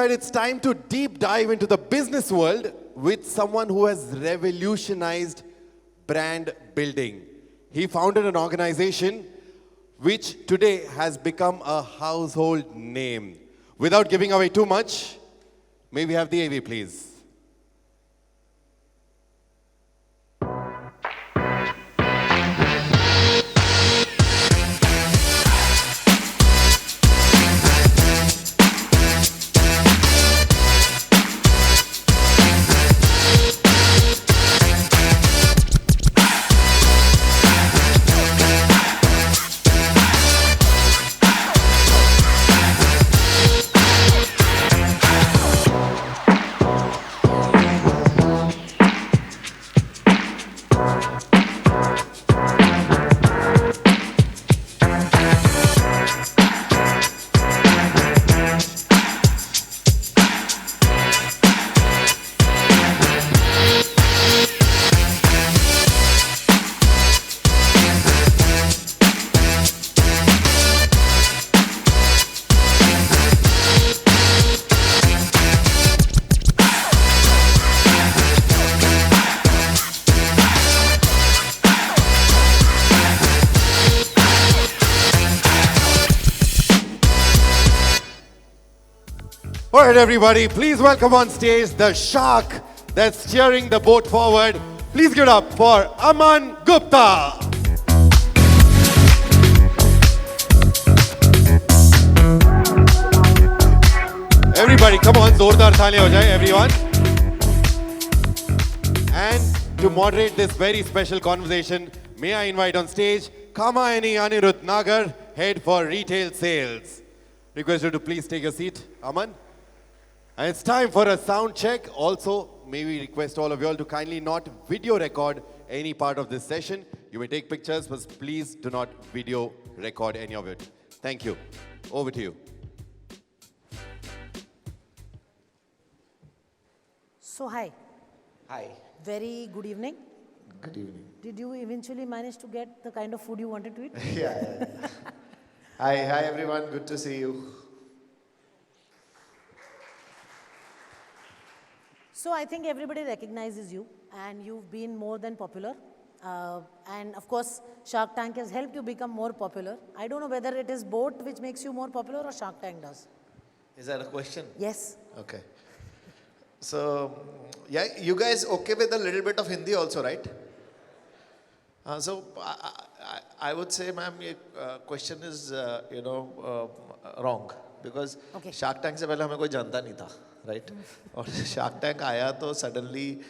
decided it's time to deep dive into the business world with someone who has revolutionized brand building. He founded an organization which today has become a household name. Without giving away too much, may we have the AV, please? All right, everybody, please welcome on stage the shark that's steering the boat forward. Please give it up for Aman Gupta. Everybody, come on, zordar taaliyan ho jaye, everyone. And to moderate this very special conversation, may I invite on stage Kamayani Anirudh Nagar, head for retail sales. Request you to please take your seat, Aman. And it's time for a sound check. Also, may we request all of you all to kindly not video record any part of this session. You may take pictures, but please do not video record any of it. Thank you. Over to you. So, hi. Hi. Very good evening. Good evening. Did you eventually manage to get the kind of food you wanted to eat? Yeah. Hi everyone. Good to see you. So, I think everybody recognizes you and you've been more than popular. And of course, Shark Tank has helped you become more popular. I don't know whether it is boat which makes you more popular or Shark Tank does. Is that a question? Yes. Okay. So, yeah, you guys okay with a little bit of Hindi also, right? So, I would say, ma'am, your question is, wrong. Because Okay. Shark Tank से पहले हमें कोई जानता नहीं था, right? और Shark Tank आया तो suddenly,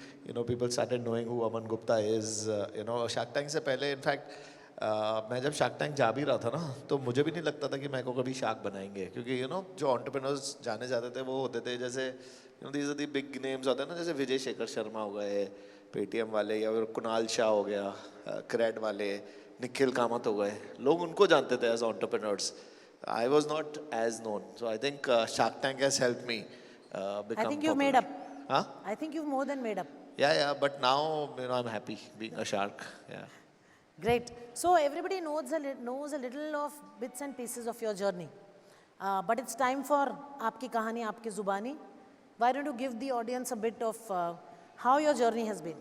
people started knowing who Aman Gupta is. Shark Tank से पहले, in fact, मैं जब Shark Tank जा भी रहा था ना, तो मुझे भी नहीं लगता था कि मैं को कभी शार्क बनाएंगे, क्योंकि जो entrepreneurs जाने जाते थे वो होते थे जैसे these are the big names होते हैं ना, जैसे विजय शेखर शर्मा हो गए, पेटीएम वाले, या फिर कुणाल शाह हो गया, क्रेड वाले, निखिल कामत हो गए, लोग उनको जानते थे as entrepreneurs. I was not as known. So I think Shark Tank has helped me become I think you've popular. made up. Huh? I think you've more than made up. Yeah, but now, I'm happy being a shark. Yeah. Great. So, everybody knows a little of bits and pieces of your journey. But it's time for Aapki Kahani, Aapki Zubani. Why don't you give the audience a bit of how your journey has been?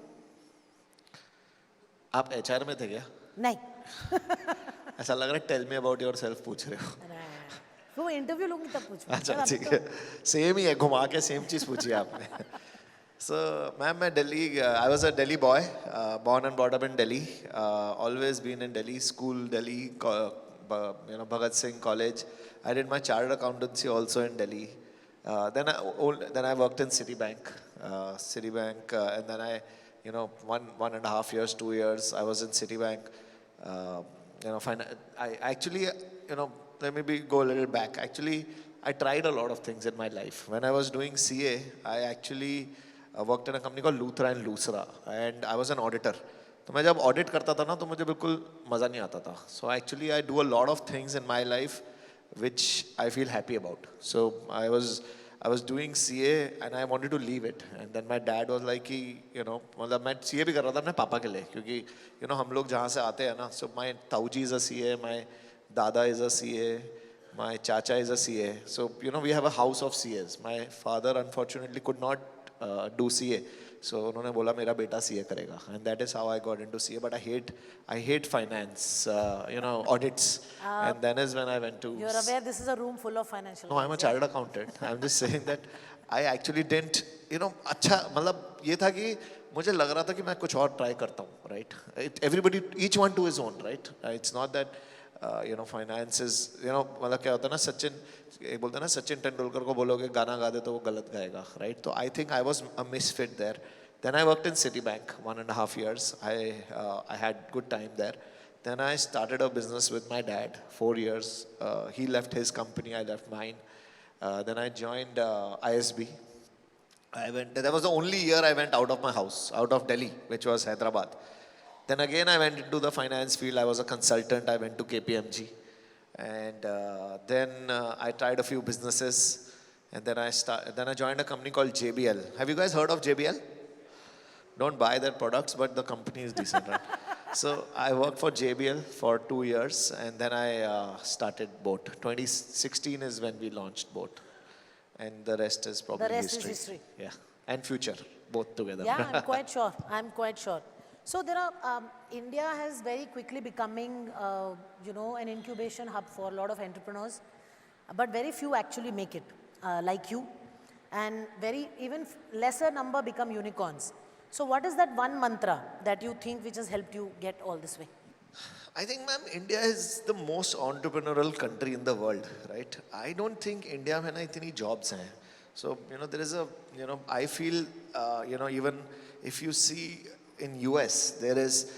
आप HR में थे क्या? नहीं. ऐसा लग रहा है tell me about yourself पूछ रहे हो. वो इंटरव्यू लूंगी तब पूछूंगी. अच्छा ठीक है. सेम ही है, घुमा के सेम चीज पूछी आपने. So, ma'am, मैं Delhi, I was a Delhi boy, born and brought up in Delhi. Always been in Delhi, school Delhi, Bhagat Singh College. I did my chartered accountancy also in Delhi. Then I worked in Citibank, and then I, 1.5 years, 2 years, I was in Citibank. I actually, let me go a little back. Actually, I tried a lot of things in my life. When I was doing CA, I actually worked in a company called Luthra and Lusra, and I was an auditor. तो मैं जब audit करता था ना, तो मुझे बिल्कुल मज़ा नहीं आता था. So actually, I do a lot of things in my life which I feel happy about. So I was doing CA and I wanted to leave it. And then my dad was like, मतलब मैं CA भी कर रहा था अपने पापा के लिए, क्योंकि हम लोग जहाँ से आते हैं ना, so my Tauji is a CA, my Dada is a CA, My chacha is a CA. So, you know, we have a house of CAs. My father unfortunately could not do CA. So उन्होंने बोला मेरा बेटा CA करेगा. And that is how I got into CA. But I hate finance, you know, audits. And then is when I went to... You're aware this is a room full of financial No, I'm a guys, yeah? chartered accountant. I'm just saying that I actually didn't, you know, अच्छा मतलब ये था कि मुझे लग रहा था कि मैं कुछ और try करता हूँ, right? Everybody, each one to his own, right? It's not that, you know, finance is, you know, मतलब क्या होता है ना सचिन, एक बोलते हैं ना सचिन तेंदुलकर को बोलोगे गाना गा दे तो वो गलत गाएगा, right? तो I think I was a misfit there. Then I worked in Citibank 1.5 years. I had good time there. Then I started a business with my dad, 4 years. He left his company, I left mine. Then I joined ISB. That was the only year I went out of my house, out of Delhi, which was Hyderabad. Then again, I went into the finance field. I was a consultant. I went to KPMG. And then I tried a few businesses. And then I joined a company called JBL. Have you guys heard of JBL? Don't buy their products, but the company is decent, right? So I worked for JBL for 2 years, and then I started Boat. 2016 is when we launched Boat. And the rest is probably The rest history. is history. Yeah, and future, both together. Yeah, I'm quite sure. I'm quite sure. So there are, India has very quickly becoming, you know, an incubation hub for a lot of entrepreneurs, but very few actually make it, like you, and even lesser number become unicorns. So what is that one mantra that you think which has helped you get all this way? I think, ma'am, India is the most entrepreneurial country in the world, right? I don't think India में ना इतनी jobs हैं. So, you know, there is a, you know, I feel, you know, even if you see in US, there is,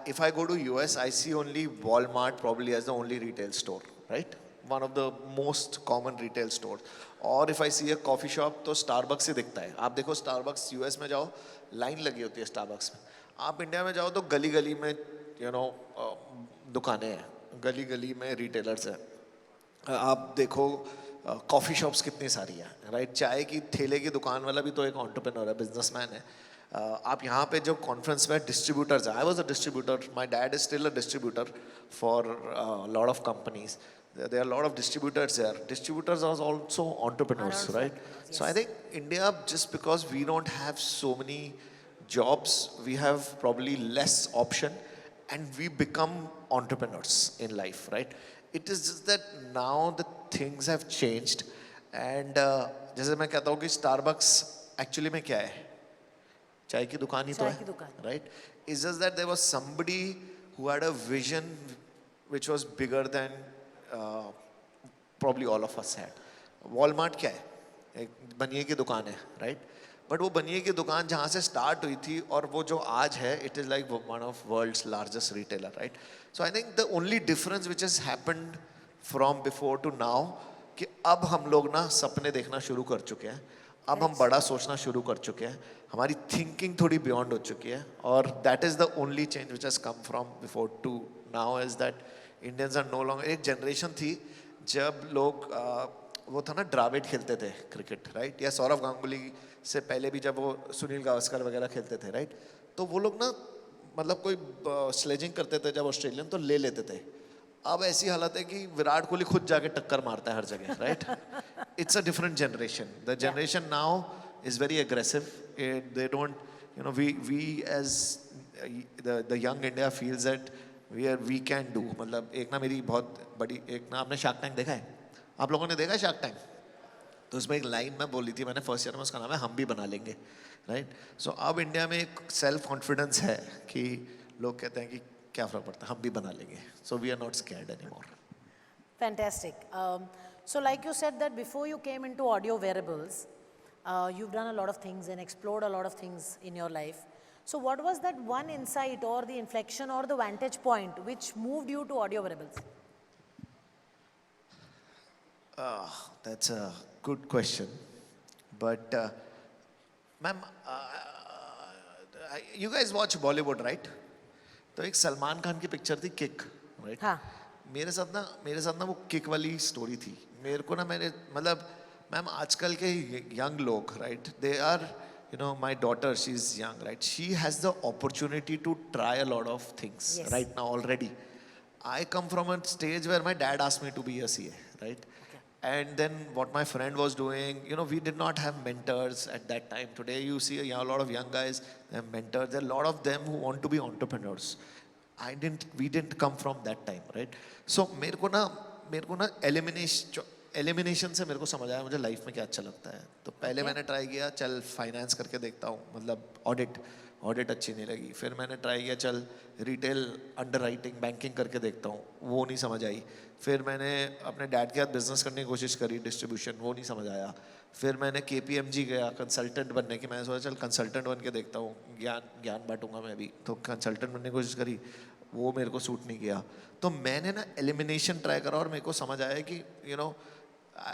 if I go to US, I see only Walmart probably as the only retail store, right? One of the most common retail stores. और if I see a coffee shop, तो Starbucks ही दिखता है. आप देखो Starbucks US में जाओ, line लगी होती है Starbucks में. आप इंडिया में जाओ तो गली-गली में, you know, दुकानें हैं, गली-गली में retailers हैं. आप देखो कॉफ़ी शॉप्स कितनी सारी हैं, राइट? चाय की ठेले की दुकान वाला भी तो एक एंटरप्रेन्योर है, बिजनेसमैन है. आप यहाँ पे जो कॉन्फ्रेंस में डिस्ट्रीब्यूटर्स हैं, I was a distributor, my dad is still a distributor for lot of companies. There are a lot of distributors there. Distributors are also entrepreneurs, right? Yes. So I think India, just because we don't have so many jobs, we have probably less option, and we become entrepreneurs in life, right? It is just that now the things have changed, and जैसे मैं कहता हूँ कि Starbucks actually में क्या है? चाय की दुकान ही तो चाय की है, दुकान. right? It's just that there was somebody who had a vision which was bigger than probably all of us had. Walmart क्या है? एक बनिए की दुकान है, right? बट वो बनिए की दुकान जहाँ से स्टार्ट हुई थी और वो जो आज है, it is like one of world's largest retailer, right? So I think the only difference which has happened from before to now कि अब हम लोग ना सपने देखना शुरू कर चुके हैं, अब हम बड़ा सोचना शुरू कर चुके हैं, हमारी थिंकिंग थोड़ी बियॉन्ड हो चुकी है, और that is the only change which has come from before to now is that Indians are no longer. एक जनरेशन थी जब लोग वो था ना ड्राविड खेलते थे क्रिकेट, राइट? या सौरव गांगुली से पहले भी जब वो सुनील गावस्कर वगैरह खेलते थे, राइट? तो वो लोग ना मतलब कोई स्लेजिंग करते थे जब ऑस्ट्रेलियन तो ले लेते थे. अब ऐसी हालत है कि विराट कोहली खुद जाके टक्कर मारता है हर जगह, right? It's a different generation. The generation now is very aggressive. They don't, you know, we as the young India feels that we can do. मतलब एक ना मेरी बहुत बड़ी, एक ना आपने शार्क टैंक देखा है? आप लोगों ने देखा है शार्क टैंक? तो उसमें एक लाइन मैं बोली थी मैंने फर्स्ट ईयर में, उसका नाम है हम भी बना लेंगे, राइट? सो अब इंडिया में एक सेल्फ कॉन्फिडेंस है कि लोग कहते हैं कि क्या फ़र्क पड़ता है, हम भी बना लेंगे. So we are not scared anymore. Fantastic. So like you said that before you came into audio wearables, you've done a lot of things and explored a lot of things in your life. So what was that one insight or the inflection or the vantage point which moved you to audio wearables? That's a good question. But, ma'am, you guys watch Bollywood, right? तो एक सलमान खान की picture थी kick, right? हाँ. मेरे साथ ना वो kick वाली स्टोरी थी. मेरे को ना मतलब मैम आजकल के यंग लोग, right? They are, you know, my daughter, she's young, right? She has the opportunity to try a lot of things Yes. right now already. I come from a stage where my dad asked me to be a CA, right? And then what my friend was doing, you know, we did not have mentors at that time. Today you see a lot of young guys, they have mentors. There are a lot of them who want to be entrepreneurs. We didn't come from that time, right? So मेरे को ना elimination से मेरे को समझ आया मुझे life में क्या अच्छा लगता है. तो पहले मैंने ट्राई किया, चल फाइनेंस करके देखता हूँ, मतलब ऑडिट अच्छी नहीं लगी. फिर मैंने ट्राई किया, चल रिटेल अंडरराइटिंग बैंकिंग करके देखता हूँ, वो नहीं समझ आई. फिर मैंने अपने डैड के साथ बिजनेस करने की कोशिश करी, डिस्ट्रीब्यूशन, वो नहीं समझ आया. फिर मैंने KPMG गया कंसल्टेंट बनने की. मैंने सोचा चल कंसल्टेंट बन के देखता हूँ, ज्ञान बांटूंगा मैं भी. तो कंसल्टेंट बनने की कोशिश करी, वो मेरे को सूट नहीं किया. तो मैंने ना एलिमिनेशन ट्राई करा और मेरे को समझ आया कि you know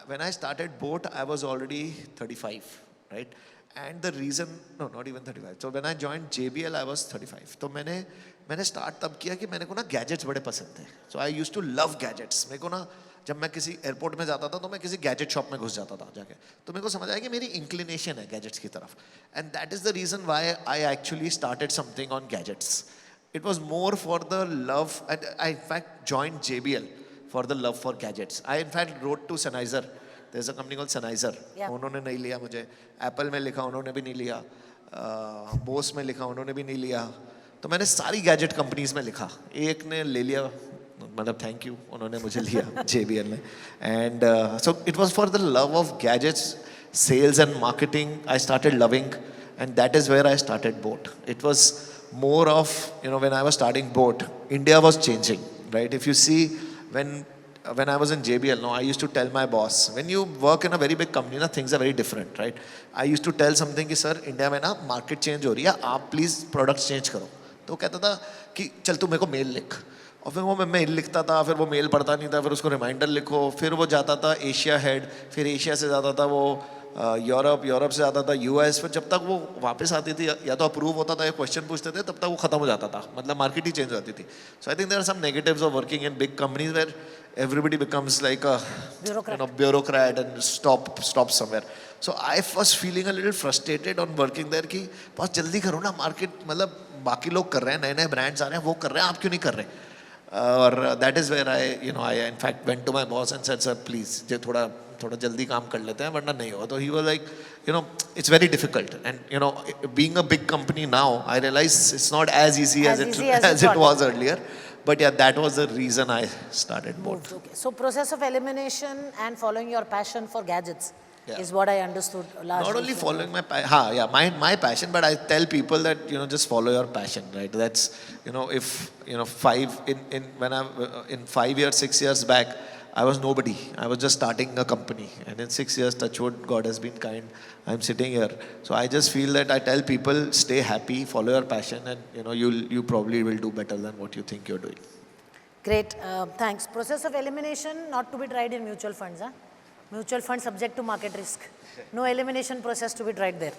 when I started boat I was already 35, right? And the reason, no, not even 35. So when I joined JBL I was 35. तो मैंने स्टार्ट तब किया कि मैंने को ना गैजेट्स बड़े पसंद थे. So I used to love gadgets. मेरे को ना जब मैं किसी एयरपोर्ट में जाता था तो मैं किसी गैजेट शॉप में घुस जाता था जाके. तो मेरे को समझ आया कि मेरी इंक्लिनेशन है गैजेट्स की तरफ. And that is the reason why I actually started something on gadgets. It was more for the love, and I in fact joined JBL for the love for gadgets. I in fact wrote to Sennheiser. There's a company called Sennheiser. Yeah. उन्होंने नहीं लिया मुझे. Apple में लिखा, उन्होंने भी नहीं लिया. Bose में लिखा, उन्होंने भी नहीं लिया. तो मैंने सारी गैजेट कंपनीज में लिखा, एक ने ले लिया, मतलब थैंक यू, उन्होंने मुझे लिया JBL ने. And so it was for the love of gadgets, sales and marketing. I started loving, and that is where I started boAt. It was more of, you know, when I was starting boat, India was changing, right? If you see, when I was in JBL, no, I used to tell my boss, when you work in a very big company, na, things are very different, right? I used to tell something कि sir India में ना market change हो रही है, आप please products change करो. तो वो कहता था कि चल तू मेरे को मेल लिख. और फिर वो मैं मेल लिखता था, फिर वो मेल पढ़ता नहीं था, फिर उसको रिमाइंडर लिखो. फिर वो जाता था एशिया हेड, फिर एशिया से जाता था वो यूरोप से आता था US. फिर जब तक वो वापस आती थी, या तो अप्रूव होता था या क्वेश्चन पूछते थे, तब तक वो खत्म हो जाता था. मतलब मार्केट ही चेंज हो जाती थी. So I think there are some negatives of working in big companies where everybody becomes like a bureaucrat and stop somewhere. So I was feeling a little frustrated on working there कि बहुत जल्दी करो ना, market मतलब बाकी लोग कर रहे हैं, नए नए ब्रांड्स आ रहे हैं, वो कर रहे हैं, आप क्यों नहीं कर रहे? और that is where I in fact went to my boss and said, sir please जे थोड़ा जल्दी काम कर लेते हैं वरना नहीं होगा. तो he was like, it's very difficult. And being a big company now, I realize it's not as easy as it was earlier. But yeah, that was the reason I started boat. Okay. So process of elimination and following your passion for gadgets is what I understood last. Not only following my my passion, but I tell people that just follow your passion, right? That's if in 5 years, 6 years back, I was nobody. I was just starting a company, and in 6 years, touch wood, God has been kind. I'm sitting here, so I just feel that I tell people, stay happy, follow your passion, and you probably will do better than what you think you're doing. Great, thanks. Process of elimination not to be tried in mutual funds, huh? Mutual fund subject to market risk. No elimination process to be tried there.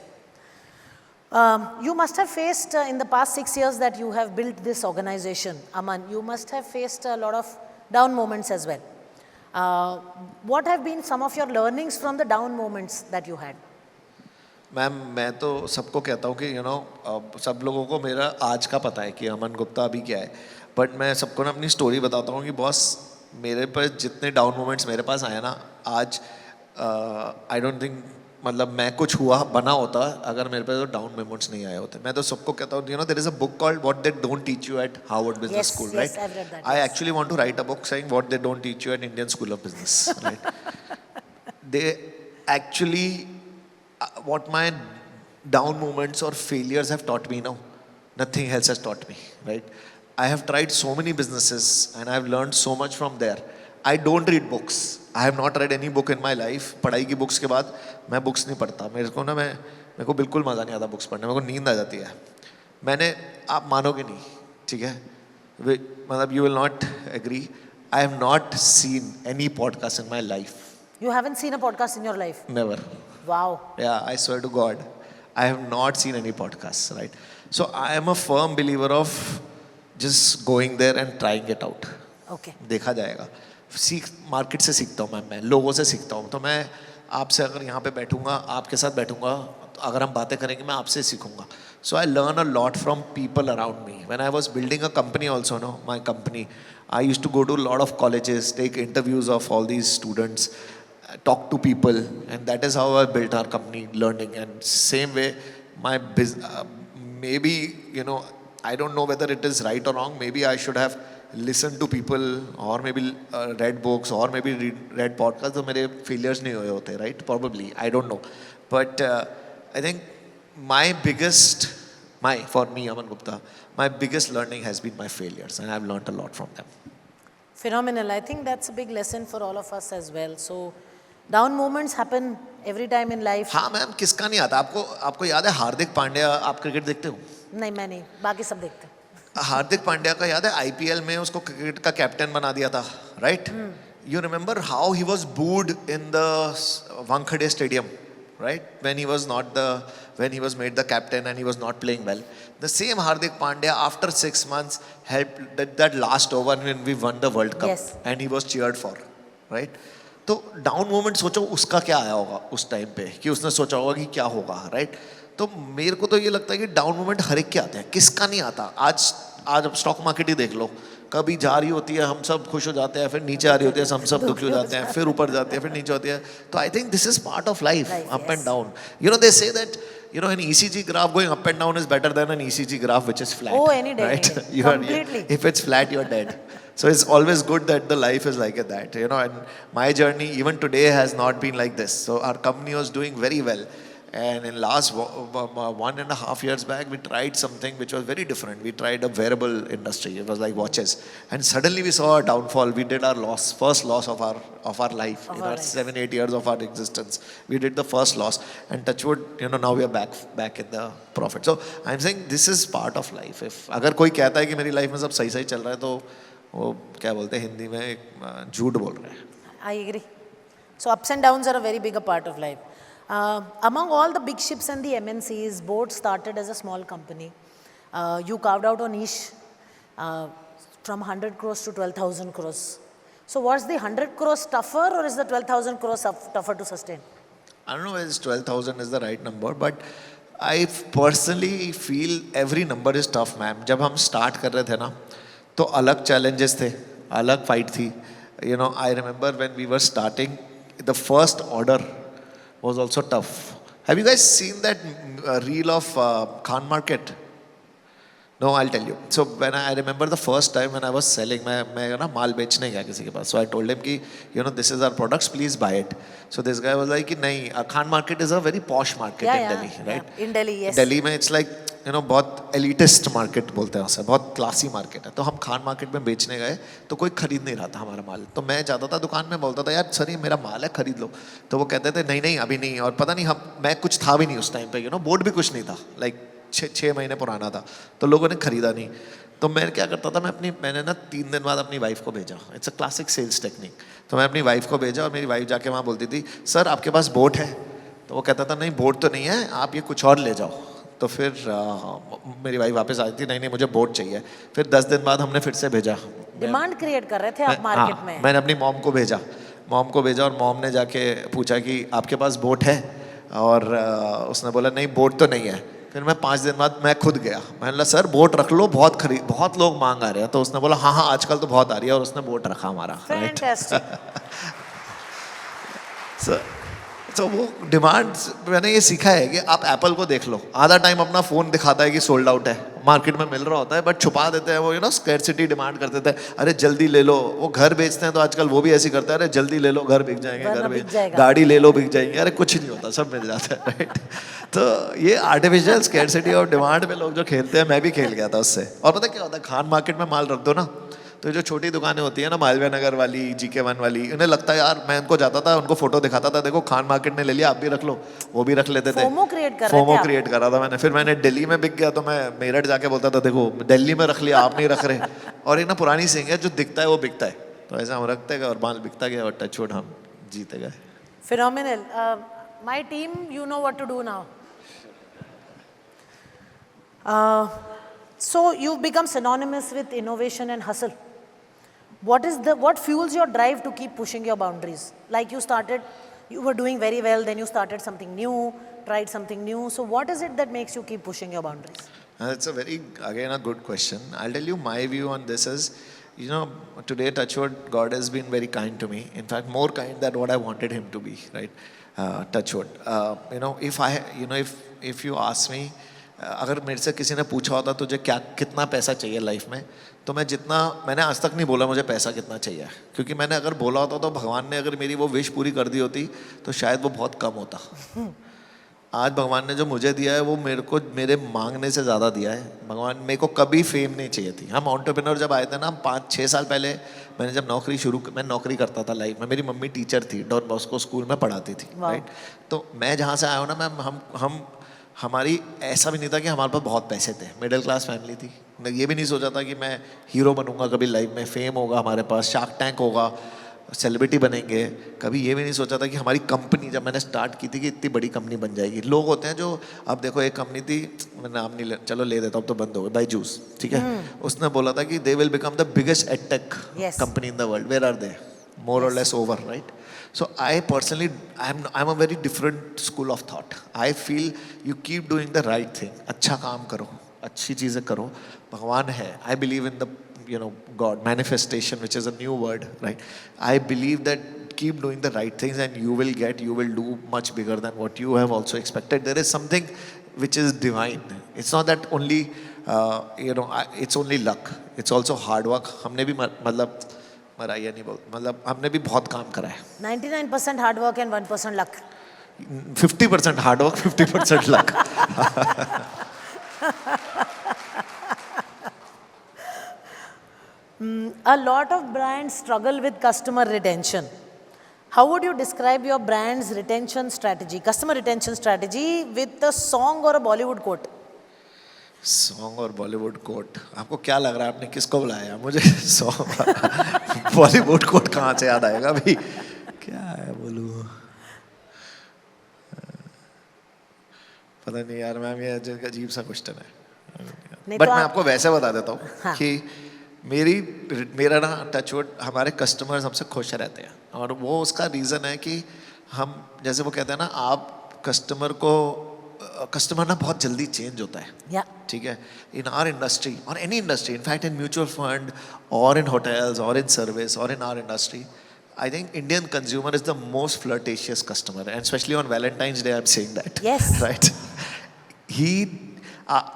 You must have faced in the past 6 years that you have built this organization, Aman. You must have faced a lot of down moments as well. What have been some of your learnings from the down moments that you had? Ma'am, मैं तो सबको कहता हूँ कि सब लोगों को मेरा आज का पता है कि अमन गुप्ता अभी क्या है. बट मैं सबको ना अपनी स्टोरी बताता हूँ कि बॉस, मेरे पर जितने डाउन मोमेंट्स मेरे पास आए ना आज, आई डोंट थिंक मतलब मैं कुछ बना होता अगर मेरे पे तो डाउन मोमेंट्स नहीं आए होते. मैं तो सबको कहता हूँ there is a book called what they don't teach you at Harvard Business School, right? I actually want to write a book saying what they don't teach you at Indian School of Business, right? They actually what my down moments or failures have taught me now, nothing else has taught me, right? I have tried so many businesses and I have learned so much from there. I don't read books. I have not read any book in my life. पढ़ाई की books के बाद मैं books नहीं पढ़ता. मेरे को बिल्कुल मज़ा नहीं आता बुक्स पढ़ने. मेरे को नींद आ जाती है. आप मानोगे नहीं, ठीक है, मतलब you will not agree, I have not seen any podcast in my life. You haven't seen a podcast in your life? Never. Wow. Yeah, I swear to God, I have not seen any podcasts, right? So I am a firm believer of just going there and trying it out. Okay. देखा जाएगा. Market से सीखता हूँ मैं लोगों से सीखता हूँ. तो मैं आपसे अगर यहाँ पे बैठूंगा, आपके साथ बैठूंगा, अगर हम बातें करेंगे मैं आपसे सीखूंगा. So I learn a lot from people around me. When I was building a company also, no, my company, I used to go to a lot of colleges, take interviews of all these students, talk to people, and that is how I built our company, learning. And same way, my maybe, you know, I don't know whether it is right or wrong. Maybe I should have listened to people, or maybe read books, or maybe read podcasts. तो मेरे failures नहीं हुए होते, right? Probably, I don't know. But I think for me, Aman Gupta, my biggest learning has been my failures, and I've learned a lot from them. Phenomenal. I think that's a big lesson for all of us as well. So, down moments happen every time in life. हाँ ma'am, किसका नहीं आता? आपको याद है हार्दिक पांड्या? आप cricket देखते हो? नहीं, मैं नहीं, बाकी सब देखते हैं. हार्दिक पांड्या का याद है आईपीएल में उसको क्रिकेट का कैप्टन बना दिया था, right? You remember how he was booed in the Wankhede stadium, right? When he was made the captain and he was not playing well. The same Hardik Pandya, after 6 months, helped that last over when we won the World Cup. Yes. And he was cheered for, right? तो down moment सोचो उसका क्या आया होगा उस time पे, कि उसने सोचा होगा कि क्या होगा, राइट? तो मेरे को तो ये लगता है कि डाउन मोमेंट हर एक के आते हैं, किसका नहीं आता? आज अब स्टॉक मार्केट ही देख लो, कभी जा रही होती है हम सब खुश हो जाते हैं, फिर नीचे आ रही होती है हम सब दुखी हो जाते हैं, फिर ऊपर जाते हैं, फिर नीचे होती है. तो I think this is part of life, up and down. You know they say that, you know, an ECG graph going up and down is better than an ECG graph which is flat. Oh, any day. Right? Completely. If it's flat, you're dead. So it's always good that the life is like that, you know. And my journey even today has not been like this. So our company was doing very well. And in last 1.5 years back, we tried something which was very different. We tried a wearable industry. It was like watches. And suddenly we saw a downfall. We did our first loss of our life. In our 7-8 years of our existence, we did the first loss. And touch wood, you know, now we are back in the profit. So I'm saying this is part of life. If अगर कोई कहता है कि मेरी life में सब सही चल रहा है, तो वो क्या बोलते हैं हिंदी में, झूठ बोल रहे हैं. I agree. So ups and downs are a very bigger part of life. Among all the big ships and the MNCs, Boat started as a small company. You carved out a niche from 100 crores to 12,000 crores. So was the 100 crores tougher, or is the 12,000 crores tougher to sustain? I don't know whether 12,000 is the right number, but I personally feel every number is tough, ma'am. जब हम start कर रहे थे ना, तो अलग challenges थे, अलग fight थी. You know, I remember when we were starting, the first order was also tough. Have you guys seen that reel of Khan Market? No, I'll tell you. So when I remember the first time when I was selling, मैं ना माल बेचने गया किसी के पास. So I told him कि, you know, this is our products, please buy it. So this guy was like कि नहीं, Khan Market is a very posh market in Delhi, right? Yeah. In Delhi, yes. Delhi में it's like, you know, बहुत elitist market बोलते हैं उसे, बहुत classy market है. तो हम खान मार्केट में बेचने गए, तो कोई खरीद नहीं रहा था हमारा माल. तो मैं जाता था दुकान में, बोलता था यार सर ये मेरा माल है, खरीद लो. तो वो कहते थे नहीं अभी नहीं. और पता नहीं मैं कुछ था भी नहीं उस टाइम पे, you know, बोर्ड भी कुछ नहीं था, like 6 महीने पुराना था. तो लोगों ने खरीदा नहीं. तो मैं क्या करता था, मैंने ना 3 दिन बाद अपनी वाइफ को भेजा. It's a classic sales technique. तो मैं अपनी वाइफ को भेजा, और मेरी वाइफ जाके वहाँ बोलती थी सर आपके पास बोट है? तो वो कहता था नहीं बोट तो नहीं है, आप ये कुछ और ले जाओ. तो फिर मेरी वाइफ वापस आई थी, नहीं मुझे बोट चाहिए. फिर 10 दिन बाद हमने फिर से भेजा. डिमांड क्रिएट कर रहे थे आप मार्केट में. मैंने अपनी मॉम को भेजा, और मॉम ने जाके पूछा कि आपके पास बोट है? और उसने बोला नहीं बोट तो नहीं है. फिर मैं 5 दिन बाद मैं खुद गया, मैंने बोला सर बोट रख लो, बहुत लोग मांग आ रहे हैं. तो उसने बोला हाँ आजकल तो बहुत आ रही है, और उसने बोट रखा हमारा. Fantastic. तो वो डिमांड मैंने ये सीखा है कि आप एप्पल को देख लो, आधा टाइम अपना फ़ोन दिखाता है कि सोल्ड आउट है, मार्केट में मिल रहा होता है, बट छुपा देते हैं वो, यू नो, स्कैरसिटी डिमांड करते थे, अरे जल्दी ले लो. वो घर बेचते हैं तो आजकल वो भी ऐसी करता है, अरे जल्दी ले लो घर बिक जाएंगे, गाड़ी ले लो बिक जाएंगे. अरे कुछ नहीं होता, सब मिल जाता है, राइट? तो ये आर्टिफिशियल स्कैरसिटी और डिमांड में लोग जो खेलते हैं, मैं भी खेल गया था उससे. और पता क्या होता है, खान मार्केट में माल रख दो ना, तो जो छोटी दुकानें होती है ना, मालवीय नगर वाली, GK1 वाली, उन्हें लगता है यार, मैं उनको जाता था, उनको फोटो दिखाता था, देखो खान मार्केट ने ले लिया, आप भी रख लो. वो भी रख लेते थे. फोमो क्रिएट कर रहा था मैंने. फिर मैंने दिल्ली में बिक गया, तो मैं मेरठ जाके बोलता था देखो दिल्ली में रख लिया, आप नहीं रख रहे. और एक ना पुरानी सिंग है, जो दिखता है वो बिकता है. तो ऐसा हम रखते गए और माल बिकता गया, और टच वुड हम जीते गए. Phenomenal. My team, you know what to do now. So you've become synonymous with innovation and hustle. What fuels your drive to keep pushing your boundaries? Like you started You were doing very well, then you started something new, tried something new. So what is it that makes you keep pushing your boundaries? That's a very, again, a good question. I'll tell you my view on this is, you know, today, touchwood, God has been very kind to me. In fact, more kind than what I wanted him to be, right? Touchwood. You know, if you ask me, अगर मेरे से किसी ने पूछा होता तुझे कितना पैसा चाहिए लाइफ में, तो मैंने आज तक नहीं बोला मुझे पैसा कितना चाहिए, क्योंकि मैंने अगर बोला होता तो भगवान ने अगर मेरी वो विश पूरी कर दी होती तो शायद वो बहुत कम होता. आज भगवान ने जो मुझे दिया है वो मेरे मांगने से ज़्यादा दिया है. भगवान मेरे को कभी फेम नहीं चाहिए थी. हम एंटरप्रेन्योर जब आए थे ना, 5-6 साल पहले मैंने जब मैं नौकरी करता था लाइफ में. मेरी मम्मी टीचर थी, डॉन बॉस्को स्कूल में पढ़ाती थी, राइट. तो मैं जहाँ से आया हूँ ना, हमारी ऐसा भी नहीं था कि हमारे पास बहुत पैसे थे. मिडिल क्लास फैमिली थी. मैं ये भी नहीं सोचा था कि मैं हीरो बनूंगा कभी लाइफ में, फेम होगा हमारे पास, शार्क टैंक होगा, सेलिब्रिटी बनेंगे. कभी ये भी नहीं सोचा था कि हमारी कंपनी जब मैंने स्टार्ट की थी कि इतनी बड़ी कंपनी बन जाएगी. लोग होते हैं जो, अब देखो एक कंपनी थी, मैं नाम नहीं चलो ले देता हूँ तो बंद हो गई, बायजूस, ठीक है. उसने बोला था कि they will become the biggest edtech company in the world. Where are they? More or less over, right? So I personally, I'm a very different school of thought. I feel you keep doing the right thing. अच्छा काम करो, अच्छी चीज़ें करो. भगवान है. I believe in the, God, manifestation, which is a new word, right? I believe that keep doing the right things and you will do much bigger than what you have also expected. There is something which is divine. It's not that only, it's only luck. It's also hard work. हमने भी हमने भी बहुत काम करा है. 99% hard work and 1% luck. 50% hard work, 50% luck. A lot of brands struggle with customer retention. How would you describe your brand's retention strategy, customer retention strategy, with a song or a Bollywood quote? Song और Bollywood coat. आपको क्या लग रहा है आपने किसको बुलाया? मुझे सॉन्ग बॉलीवुड कोट कहाँ से याद आएगा अभी? क्या है बोलूँ? पता नहीं यार मैम, ये अजीब सा क्वेश्चन है. बट मैं आपको वैसे बता देता हूँ. हाँ. कि मेरा ना टचवुड, हमारे कस्टमर्स हमसे खुश रहते हैं, और वो उसका रीज़न है कि हम, जैसे वो कहते हैं ना, आप कस्टमर ना बहुत जल्दी चेंज होता है. ठीक है. इन आवर इंडस्ट्री और any industry, in fact in mutual fund और इन होटल्स और इन सर्विस और in our industry, I think Indian consumer is the most flirtatious customer, and specially on Valentine's Day I am saying that. Right.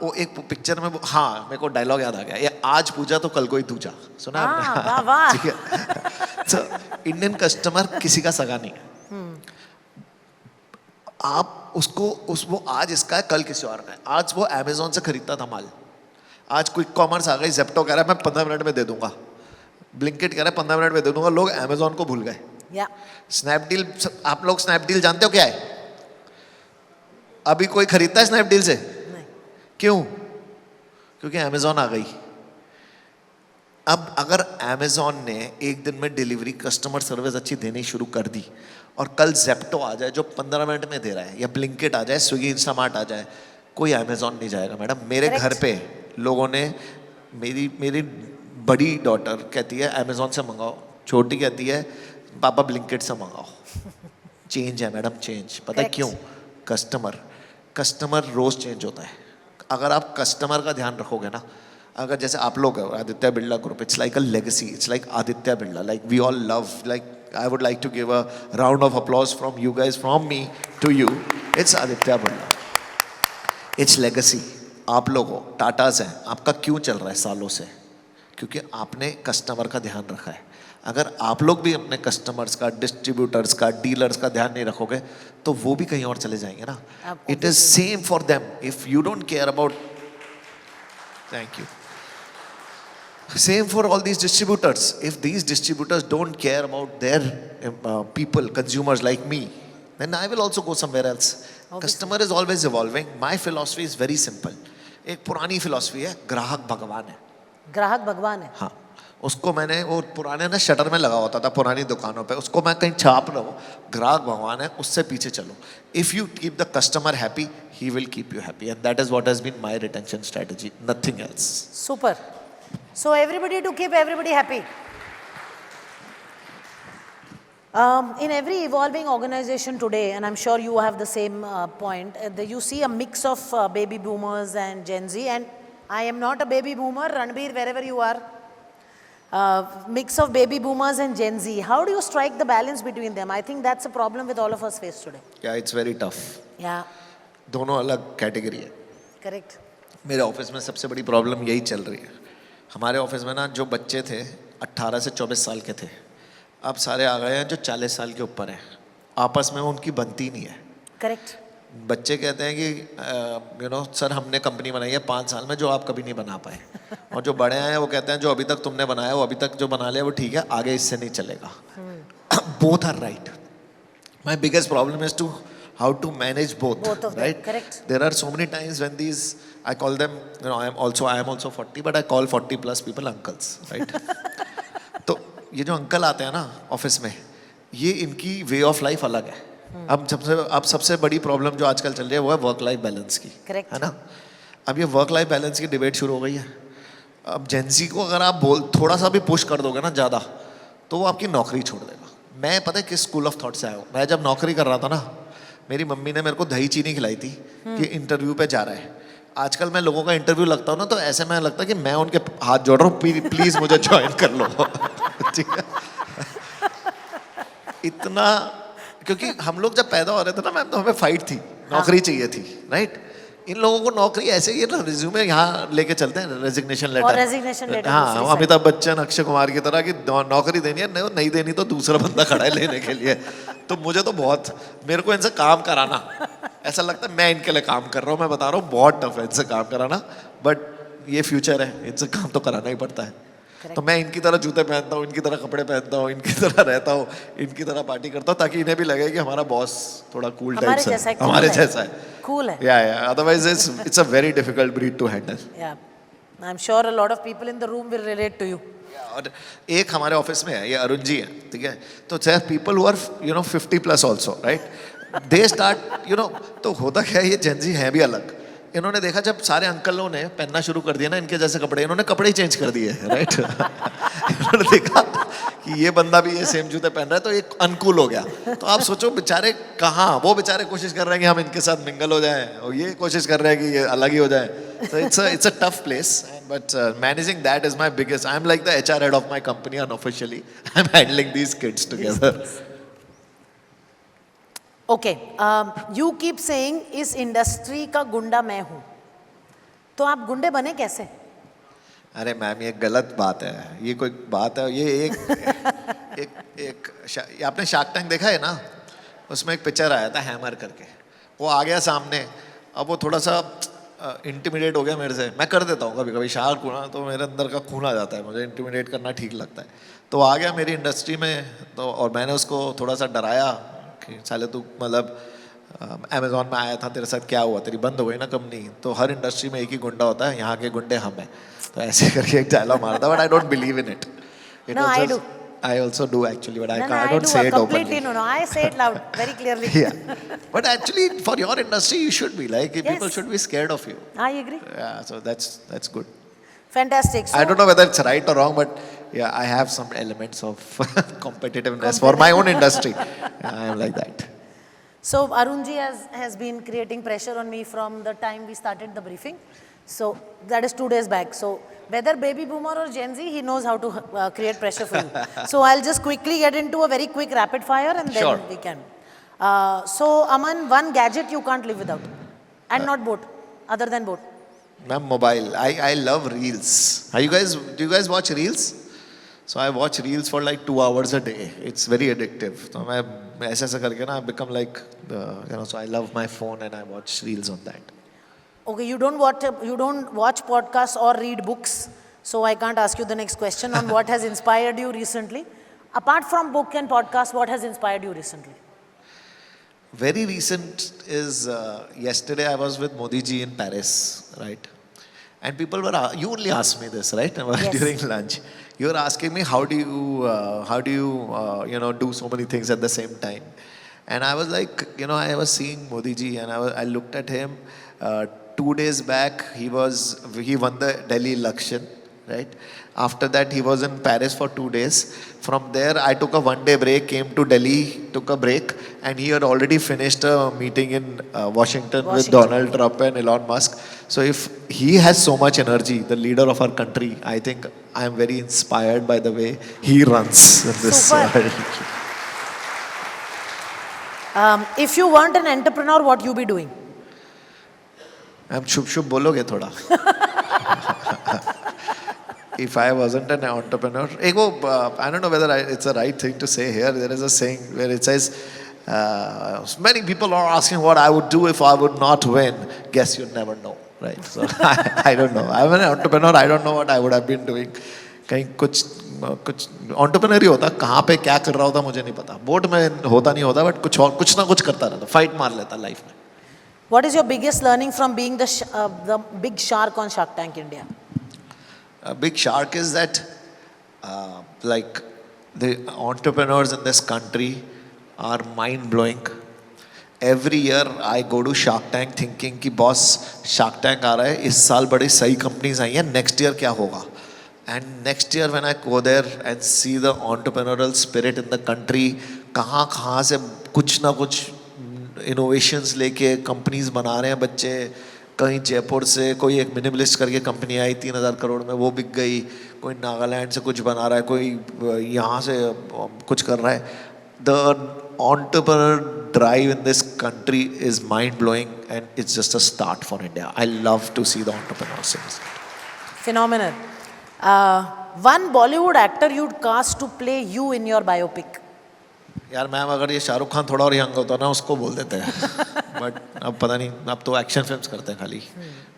वो एक picture में, हाँ, मेरे को dialogue याद आ गया, ये आज पूजा तो कल को ही दूजा. सुना आपने? ठीक है. सो इंडियन कस्टमर किसी का सगा नहीं है. आप वो आज इसका है, कल किसी और का है. आज वो अमेज़ॉन से खरीदता था माल, आज क्विक कॉमर्स आ गई, ज़ेप्टो कह रहा है मैं 15 मिनट में दे दूंगा, ब्लिंकिट कह रहा है 15 मिनट में दे दूंगा. लोग अमेज़ॉन को भूल गए. स्नैपडील, आप लोग स्नैपडील जानते हो क्या है? अभी कोई खरीदता है स्नैपडील से? नहीं. क्यों? क्योंकि अमेज़ॉन आ गई. अब अगर अमेज़ॉन ने एक दिन में डिलीवरी, कस्टमर सर्विस अच्छी देनी शुरू कर दी, और कल ज़ेप्टो आ जाए जो 15 मिनट में दे रहा है, या ब्लिंकिट आ जाए, स्विगी, इंस्टामार्ट आ जाए, कोई अमेज़ॉन नहीं जाएगा मैडम. मेरे घर पे लोगों ने, मेरी बड़ी डॉटर कहती है अमेज़ॉन से मंगाओ, छोटी कहती है पापा ब्लिंकिट से मंगाओ. चेंज है मैडम, चेंज. पता है क्यों? कस्टमर रोज़ चेंज होता है. अगर आप कस्टमर का ध्यान रखोगे ना, अगर जैसे आप लोग Aditya Birla group, it's like a legacy, it's like Aditya Birla, like we all love, like I would like to give a round of applause from you guys, from me to you. It's Aditya Birla. It's legacy. आप लोग हो, Tatas हैं. आपका क्यों चल रहा है सालों से? क्योंकि आपने कस्टमर का ध्यान रखा है. अगर आप लोग भी अपने कस्टमर्स का, डिस्ट्रीब्यूटर्स का, डीलर्स का ध्यान नहीं रखोगे तो वो भी कहीं और चले जाएंगे ना. It is same for them. If you don't care about, thank you. Same for all these distributors. If these distributors don't care about their people, consumers like me, then I will also go somewhere else. Customer is always evolving. My philosophy is very simple. एक पुरानी philosophy है, ग्राहक भगवान है. ग्राहक भगवान है. हाँ. उसको मैंने, वो पुराने ना शटर में लगा होता था पुरानी दुकानों पे, उसको मैं कहीं छाप रहा हूँ, ग्राहक भगवान है, उससे पीछे चलो. If you keep the customer happy, he will keep you happy, and that is what has been my retention strategy. Nothing else. Super. So everybody to keep everybody happy. In every evolving organization today, and I'm sure you have the same point, you see a mix of baby boomers and Gen Z, and I am not a baby boomer, Ranbir, wherever you are. Mix of baby boomers and Gen Z. How do you strike the balance between them? I think that's a problem with all of us face today. Yeah, it's very tough. Yeah, दोनों अलग category है. correct. मेरे office में सबसे बड़ी problem यही चल रही है. हमारे ऑफिस में ना जो बच्चे थे 18 से 24 साल के थे, अब सारे आ गए हैं जो 40 साल के ऊपर हैं. आपस में उनकी बनती नहीं है. Correct. बच्चे कहते हैं कि सर हमने कंपनी बनाई है 5 साल में जो आप कभी नहीं बना पाए. और जो बड़े हैं वो कहते हैं जो अभी तक तुमने बनाया वो अभी तक जो बना लिया वो ठीक है, आगे इससे नहीं चलेगा. Both are right. My biggest problem is to how to manage both Both of them, right? correct. There are so many times when these, I call them, I am also 40, but I call 40 plus people uncles, right? तो ये जो uncle आते हैं ना office में, ये इनकी way of life अलग है. अब सबसे बड़ी प्रॉब्लम जो आजकल चल रही है वो है वर्क लाइफ बैलेंस की. Correct. है ना. अब ये वर्क लाइफ बैलेंस की डिबेट शुरू हो गई है. अब जेंजी को अगर आप थोड़ा सा भी पुश कर दोगे ना ज़्यादा, तो वो आपकी नौकरी छोड़ देगा. मैं पता है किस स्कूल ऑफ थॉट से आया हूँ. मैं जब नौकरी कर रहा था ना, मेरी मम्मी ने मेरे को दही चीनी खिलाई थी कि इंटरव्यू पे जा रहा है. आजकल मैं लोगों का इंटरव्यू लगता हूँ ना, तो ऐसे मैं लगता है कि मैं उनके हाथ जोड़ रहा हूँ, प्लीज मुझे ज्वाइन कर लो. ठीक है. इतना, क्योंकि हम लोग जब पैदा हो रहे थे ना मैम, तो हमें फाइट थी, नौकरी चाहिए थी, राइट. इन लोगों को नौकरी ऐसे ही है ना, रिज्यूमे यहाँ लेके चलते हैं, रेजिग्नेशन लेटर. और रेजिग्नेशन लेटर. हाँ, अमिताभ बच्चन, अक्षय कुमार की तरह की नौकरी देनी है, नहीं देनी तो दूसरा बंदा खड़ा है लेने के लिए. तो मुझे तो बहुत, मेरे को इनसे काम कराना ऐसा लगता है मैं इनके लिए काम कर रहा हूँ. मैं बता रहा हूँ बहुत टफ है इनसे काम कराना, बट ये फ्यूचर है, इनसे काम तो कराना ही पड़ता है. तो मैं इनकी तरह जूते पहनता हूँ, इनकी तरह कपड़े पहनता हूँ, इनकी तरह रहता हूँ, इनकी तरह पार्टी करता हूँ, ताकि इन्हें भी लगे कि हमारा बॉस थोड़ा कूल टाइप से है, हमारे जैसा है. Cool है. Yeah. Otherwise it's a very difficult breed to handle. Yeah. I'm sure a lot of people in the room will relate to you. और एक हमारे ऑफिस में है, ये अरुण जी हैं, ठीक है. तो चाहे people who are 50 plus also, right, they start तो होता क्या है, ये जेंजी हैं भी अलग. इन्होंने देखा जब सारे अंकलों ने पहनना शुरू कर दिया ना इनके जैसे कपड़े, इन्होंने कपड़े ही चेंज कर दिए, राइट. इन्होंने देखा कि ये बंदा भी ये सेम जूते पहन रहा है, तो एक अनकूल हो गया. तो आप सोचो बेचारे कहाँ, वो बेचारे कोशिश कर रहे हैं कि हम इनके साथ मिंगल हो जाएं, और ये कोशिश कर रहे हैं कि ये अलग ही हो जाए. So it's a tough place, but managing that is my biggest. I'm like the HR head of my company unofficially. I'm handling these kids together. Okay, you keep saying इस इंडस्ट्री का गुंडा मैं हूँ, तो आप गुंडे बने कैसे? अरे मैम ये गलत बात है, ये कोई बात है? ये आपने शार्क टैंक देखा है ना, उसमें एक पिक्चर आया था हैमर करके, वो आ गया सामने. अब वो थोड़ा सा इंटिमिडेट हो गया मेरे से. मैं कर देता हूँ कभी कभी शार्क हूँ ना, तो मेरे अंदर का खून आ जाता है, मुझे इंटिमिडेट करना ठीक लगता है. तो आ गया मेरी इंडस्ट्री में, तो और मैंने उसको थोड़ा सा डराया कि साले तू मतलब अमेज़ॉन में आया था, तेरे साथ क्या हुआ, तेरी बंद हो गई ना कंपनी. तो हर इंडस्ट्री में एक ही गुंडा होता है, यहाँ के गुंडे हम हैं. तो ऐसे करके एक डायलॉग मारा था, but I don't believe in it. No, I do. I also do actually, but No, I don't say it completely openly. no, I say it loud, very clearly. Yeah, but actually for your industry you should be like, people should be scared of you. I agree. Yeah, so that's good. Fantastic. So, I don't know whether it's right or wrong, but yeah, I have some elements of competitiveness for my own industry. Yeah, I am like that. So Arunji has been creating pressure on me from the time we started the briefing. So that is 2 days back. So whether baby boomer or Gen Z, he knows how to create pressure for you. So I'll just quickly get into a very quick rapid fire and then Sure. we can. So Aman, one gadget you can't live without, and not boat, other than boat. Ma'am, mobile. I love reels. Do you guys watch reels? So I watch reels for like 2 hours a day. It's very addictive. So मैं ऐसा करके ना become like so I love my phone and I watch reels on that. Okay, you don't watch podcasts or read books, so I can't ask you the next question on what has inspired you recently. Apart from book and podcast, what has inspired you recently? Very recent is yesterday I was with Modi ji in Paris, right? And people were, you only asked me this, right? Yes. During lunch. You were asking me how do you do so many things at the same time? And I was like, I was seeing Modi ji and I looked at him. 2 days back, he won the Delhi election, right? After that, he was in Paris for 2 days. From there, I took a 1-day break, came to Delhi, took a break, and he had already finished a meeting in Washington with Donald Trump and Elon Musk. So if he has so much energy, the leader of our country, I think I am very inspired by the way he runs in this Super. world. If you weren't an entrepreneur, what you be doing? I'm शुभ बोलोगे थोड़ा? If I wasn't an entrepreneur, एक वो I don't know whether it's the right thing to say here. There is a saying where it says, many people are asking what I would do if I would not win. Guess you'd never know, right? So I don't know. I'm an entrepreneur. I don't know what I would have been doing. कहीं कुछ entrepreneur ही होता, कहाँ पे क्या कर रहा होता मुझे नहीं पता. बोर्ड में होता नहीं होता, but कुछ ना कुछ करता रहता. फाइट मार लेता लाइफ में. What is your biggest learning from being the big shark on Shark Tank India? A big shark is that like the entrepreneurs in this country are mind blowing. Every year I go to Shark Tank thinking कि boss Shark Tank आ रहा है, इस साल बड़ी सही companies आई हैं, next year क्या होगा? And next year when I go there and see the entrepreneurial spirit in the country, कहाँ से कुछ ना कुछ innovations लेके companies बना रहे हैं बच्चे. कहीं जयपुर से कोई एक मिनिमलिस्ट करके कंपनी आई 3,000 करोड़ में, वो बिक गई. कोई नागालैंड से कुछ बना रहा है, कोई यहाँ से कुछ कर रहा है. The entrepreneur drive in this country is mind blowing and it's just a start for India. I love to see the entrepreneurs. Phenomenal. One Bollywood actor you'd cast to play you in your biopic. यार ma'am अगर ये शाहरुख खान थोड़ा और young होता ना उसको बोल देते हैं. बट अब पता नहीं, अब तो एक्शन फिल्म्स करते हैं खाली.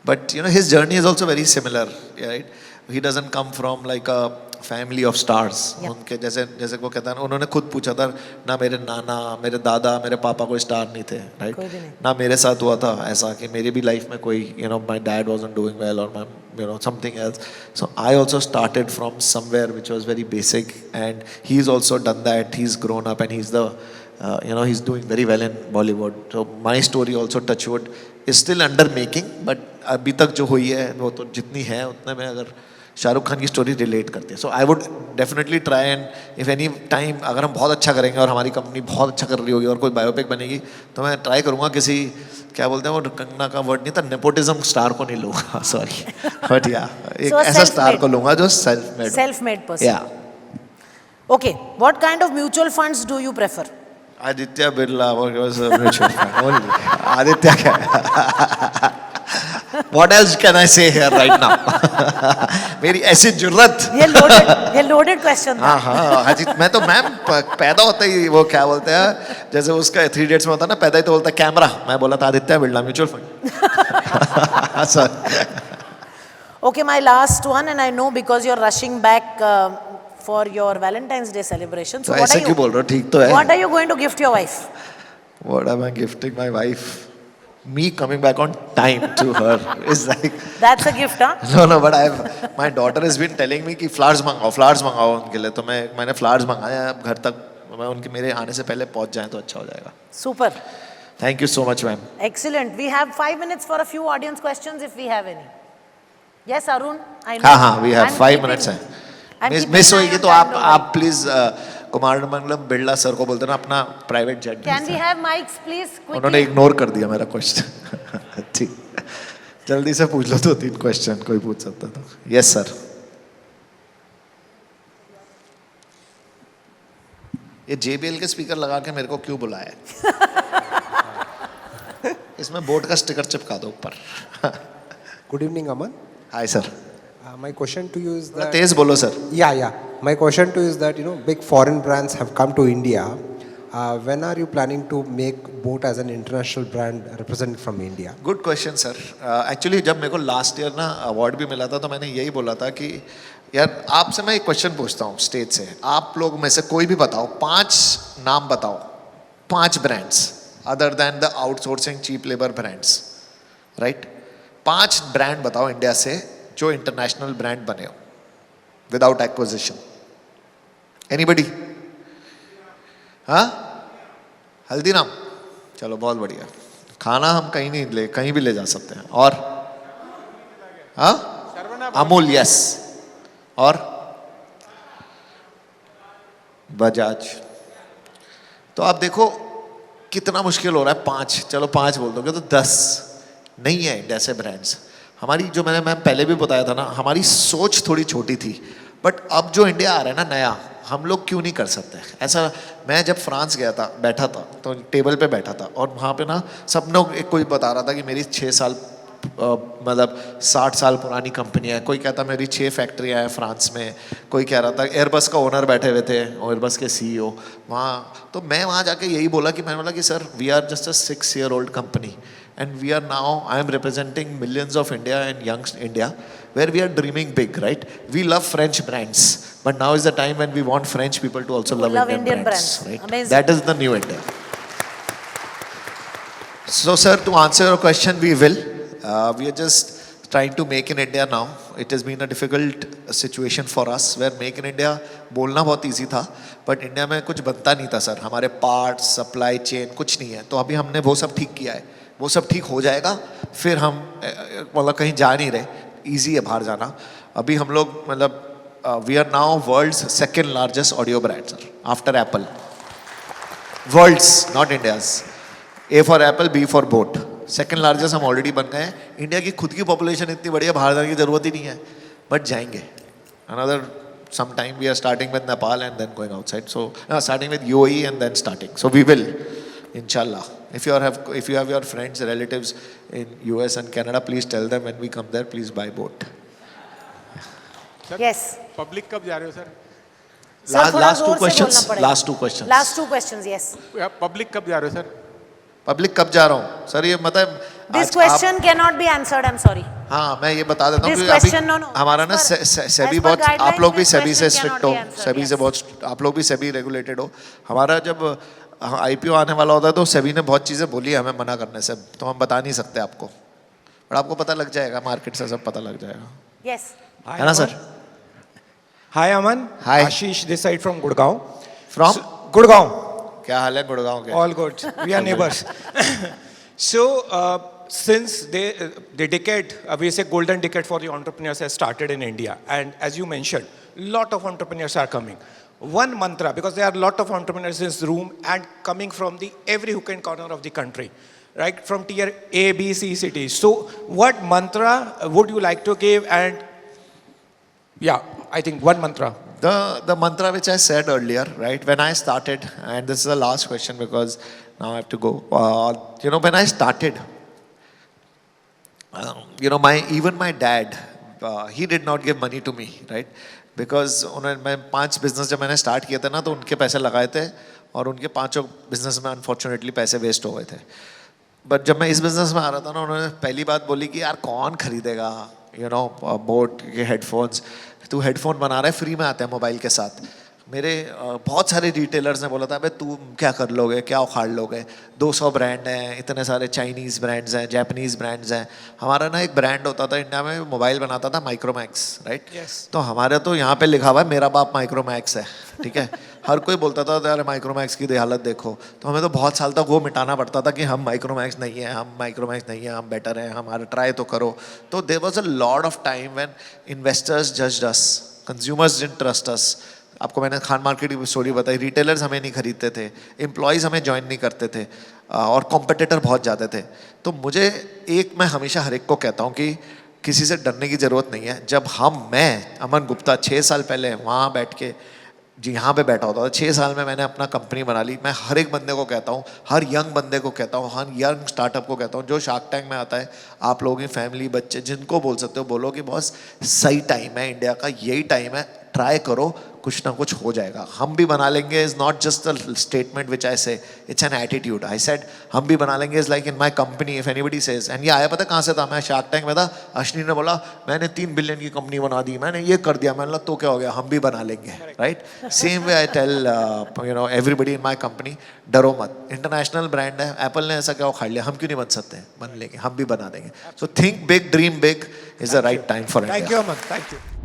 But you know his journey is also very similar, right? He doesn't come from like a family of stars. उनके जैसे वो कहता है, उन्होंने खुद पूछा था ना, मेरे नाना, मेरे दादा, मेरे पापा कोई स्टार नहीं थे, राइट? ना मेरे साथ हुआ था ऐसा कि मेरी भी लाइफ में कोई, you know, my dad wasn't doing well और my, you know, something else. So I also started from somewhere which was very basic, and he's also done that. He's grown up and he's the you know, he's doing very well in Bollywood. So my story also, touch wood, is still under making, but अभी तक जो हुई है वो तो जितनी है उतने में अगर शाहरुख खान की स्टोरी रिलेट करती है. So I would definitely try, and if any time अगर हम बहुत अच्छा करेंगे और हमारी कंपनी बहुत अच्छा कर रही होगी और कोई बायोपिक बनेगी, तो मैं ट्राई करूँगा किसी, क्या बोलते हैं वो, कंगना का वर्ड नहीं था, नेपोटिज्म स्टार को नहीं लूँगा, सॉरी, बट या एक ऐसा स्टार को लूँगा जो सेल्फ मेड पर्सन. या okay, what kind of mutual funds do you prefer? Aditya Birla was a mutual fund only. Aditya क्या? What else can I say here right now? मेरी ऐसी जुर्रत. ये loaded question था. हाँ अजीत, मैं तो मैम पैदा होता ही वो क्या बोलते हैं, जैसे उसका 3 Idiots में होता है ना, पैदा ही तो बोलता है कैमरा. मैं बोला था Aditya Birla mutual fund. Sorry. Okay, my last one, and I know because you're rushing back for your Valentine's Day celebration. So ऐसे क्यों बोल रहे हो? ठीक तो है. What are you going to gift your wife? What am I gifting my wife? Me coming back on time to her is like. That's a gift, huh? No, but my daughter has been telling me कि flowers मंगाओ उनके लिए. तो मैंने flowers मंगाया अब घर तक. मैं उनके मेरे आने से पहले पहुंच जाए तो अच्छा हो जाएगा. Super. Thank you so much, ma'am. Excellent. We have 5 minutes for a few audience questions if we have any. Yes, Arun. I know. हाँ, we have 5 minutes हैं. मिस होगी तो आप प्लीज कुमार मंगलम बिरला सर को बोलते ना अपना private jet. Can we have mics please? Quickly. उन्होंने इग्नोर कर दिया मेरा क्वेश्चन. ठीक, जल्दी से पूछ लो 2-3 क्वेश्चन कोई पूछ सकता था. Yes sir. ये JBL के स्पीकर लगा के मेरे को क्यों बुलाया है? इसमें बोर्ड का स्टिकर चिपका दो ऊपर. Good evening, Aman. Hi sir. My question to you is that. तेज बोलो sir. Yeah. My question to you is that, you know, big foreign brands have come to India. When are you planning to make Boat as an international brand represented from India? Good question sir. Actually जब मेरे को last year ना award भी मिला था तो मैंने यही बोला था कि यार आपसे मैं एक क्वेश्चन पूछता हूँ स्टेज से. आप लोग में से कोई भी बताओ, 5 नाम बताओ, 5 brands other than the outsourcing cheap labour brands, right? 5 brand बताओ इंडिया से जो इंटरनेशनल ब्रांड बने हो विदाउट एक्विजिशन. एनीबडी? हाँ, हल्दीराम. चलो बहुत बढ़िया. खाना हम कहीं भी ले जा सकते हैं. और हाँ, अमूल. यस. और बजाज। तो आप देखो कितना मुश्किल हो रहा है, 5, चलो 5 बोल दोगे तो 10 नहीं है इंडिया से ब्रांड्स। हमारी जो मैंने मैम पहले भी बताया था ना, हमारी सोच थोड़ी छोटी थी, बट अब जो इंडिया आ रहा है ना नया, हम लोग क्यों नहीं कर सकते ऐसा। मैं जब फ्रांस गया था, बैठा था तो टेबल पे बैठा था और वहाँ पे ना सब लोग, एक कोई बता रहा था कि मेरी 6 साल मतलब 60 साल पुरानी कंपनी है, कोई कहता मेरी 6 फैक्ट्रियाँ हैं फ्रांस में, कोई कह रहा था एयरबस का ओनर बैठे हुए थे, एयरबस के CEO वहाँ। तो मैं वहाँ जाके यही बोला कि मैंने बोला कि sir we are just a 6-year-old company and we are now, I am representing millions of India and young India where we are dreaming big, right? We love French brands, but now is the time when we want French people to also love Indian brands, right? Amazing. That is the new India. So sir, to answer your question, we will. We are just trying to make in India now. It has been a difficult situation for us where make in India बोलना बहुत easy था, but India में कुछ बनता नहीं था sir, हमारे parts, supply chain कुछ नहीं है। तो अभी हमने वो सब ठीक किया है, वो सब ठीक हो जाएगा, फिर हम मतलब कहीं जा नहीं रहे, ईजी है बाहर जाना। अभी हम लोग मतलब we are now world's 2nd largest audio brand sir, after Apple. World's, not India's. A for Apple, B for boAt. 2nd largest हम ऑलरेडी बन गए हैं। इंडिया की खुद की पॉपुलेशन इतनी बड़ी है, बाहर जाने की जरूरत ही नहीं है, बट जाएंगे। Another some time we are starting with Nepal and then going outside. So starting with UAE and then starting. So we will, inshallah. If you have your friends, relatives in US and Canada, please tell them when we come there, please buy boat. Yes. Public कब जा रहे हो sir? Sir, थोड़ा last जोर two से questions. बोलना पड़ेगा। Last two questions. Last 2 questions, yes. Public कब जा रहे हो सर? पब्लिक कब जा रहा हूँ सर, ये मतलब This question cannot be answered, I'm sorry. हाँ मैं ये बता देता हूँ This कि अभी question, no, no. हमारा ना As per- SEBI as per बहुत, आप guidelines, लोग भी this सेबी से question स्ट्रिक्ट cannot हो, be answered, सेबी yes. से बहुत, आप लोग भी सेबी रेगुलेटेड हो। हमारा जब IPO आने वाला होता है तो सेबी ने बहुत चीज़ें बोली है हमें मना करने से, तो हम बता नहीं सकते आपको, पर आपको पता लग जाएगा, मार्केट से सब पता लग जाएगा, Yes. है ना sir? Hi Aman. Hi. Ashish this side from Gurgaon. From? Gurgaon. क्या हाल है गुड़गांव के? All good. We are neighbors. So since the decade, we say golden decade for the entrepreneurs has started in India, and as you mentioned, lot of entrepreneurs are coming. One mantra, because there are a lot of entrepreneurs in this room and coming from the every hook and corner of the country, right? From tier A, B, C cities. So what mantra would you like to give? And yeah, I think one mantra. The mantra which I said earlier, right? When I started, and this is the last question because now I have to go. When I started, even my dad, he did not give money to me, right? Because मैं 5 business जब मैंने start किए थे ना, तो उनके पैसे लगाए थे और उनके 5 बिजनेस में अनफॉर्चुनेटली पैसे वेस्ट हो गए थे। बट जब मैं इस बिजनेस में आ रहा था ना, उन्होंने पहली बात बोली कि यार कौन खरीदेगा बोट के हेडफोन्स, तू हेडफोन बना रहा है, फ्री में आते हैं मोबाइल के साथ। मेरे बहुत सारे रिटेलर्स ने बोला था अबे तू क्या कर लोगे, क्या उखाड़ लोगे, 200 ब्रांड हैं, इतने सारे चाइनीज़ ब्रांड्स हैं, जापानीज़ ब्रांड्स हैं। हमारा ना एक ब्रांड होता था इंडिया में, मोबाइल बनाता था माइक्रोमैक्स, राइट? तो हमारे तो यहाँ पे लिखा हुआ है मेरा बाप माइक्रोमैक्स है, ठीक है? हर कोई बोलता था यार माइक्रोमैक्स की हालत देखो, तो हमें तो बहुत साल तक वो मिटाना पड़ता था कि हम माइक्रोमैक्स नहीं है, हम माइक्रोमैक्स नहीं है, हम बेटर हैं, हमारा ट्राई तो करो। तो there was a lot of time when investors judged us, consumers didn't trust us. आपको मैंने खान मार्केट की स्टोरी बताई, रिटेलर्स हमें नहीं खरीदते थे, एम्प्लॉयज़ हमें ज्वाइन नहीं करते थे, और कॉम्पिटिटर बहुत ज़्यादा थे। तो मैं हमेशा हर एक को कहता हूँ कि किसी से डरने की ज़रूरत नहीं है। जब मैं अमन गुप्ता 6 साल पहले वहाँ बैठ के यहाँ पे बैठा होता था, 6 साल में मैंने अपना कंपनी बना ली। मैं हर एक बंदे को कहता हूँ, हर यंग बंदे को कहता हूँ, हर यंग स्टार्टअप को कहता हूँ जो शार्क टैंक में आता है, आप लोगों की फैमिली, बच्चे, जिनको बोल सकते हो बोलो कि बॉस सही टाइम है, इंडिया का यही टाइम है, ट्राई करो, कुछ ना कुछ हो जाएगा। हम भी बना लेंगे is not just a statement which I say, it's an attitude. I said हम भी बना लेंगे is like in my company if anybody says. And ये आया पता कहाँ से था? मैं शार्क टैंक में था, अश्विनी ने बोला मैंने 3 बिलियन की कंपनी बना दी, मैंने ये कर दिया, मैंने बोला तो क्या हो गया, हम भी बना लेंगे, right? Same way I tell everybody in my company, डरो मत, इंटरनेशनल ब्रांड है, एप्पल ने ऐसा क्या उखाड़ लिया, हम क्यों नहीं बन सकते? बन लेंगे, हम भी बना देंगे। So think big, dream big, is the right time for India. Thank you, Aman. Thank you.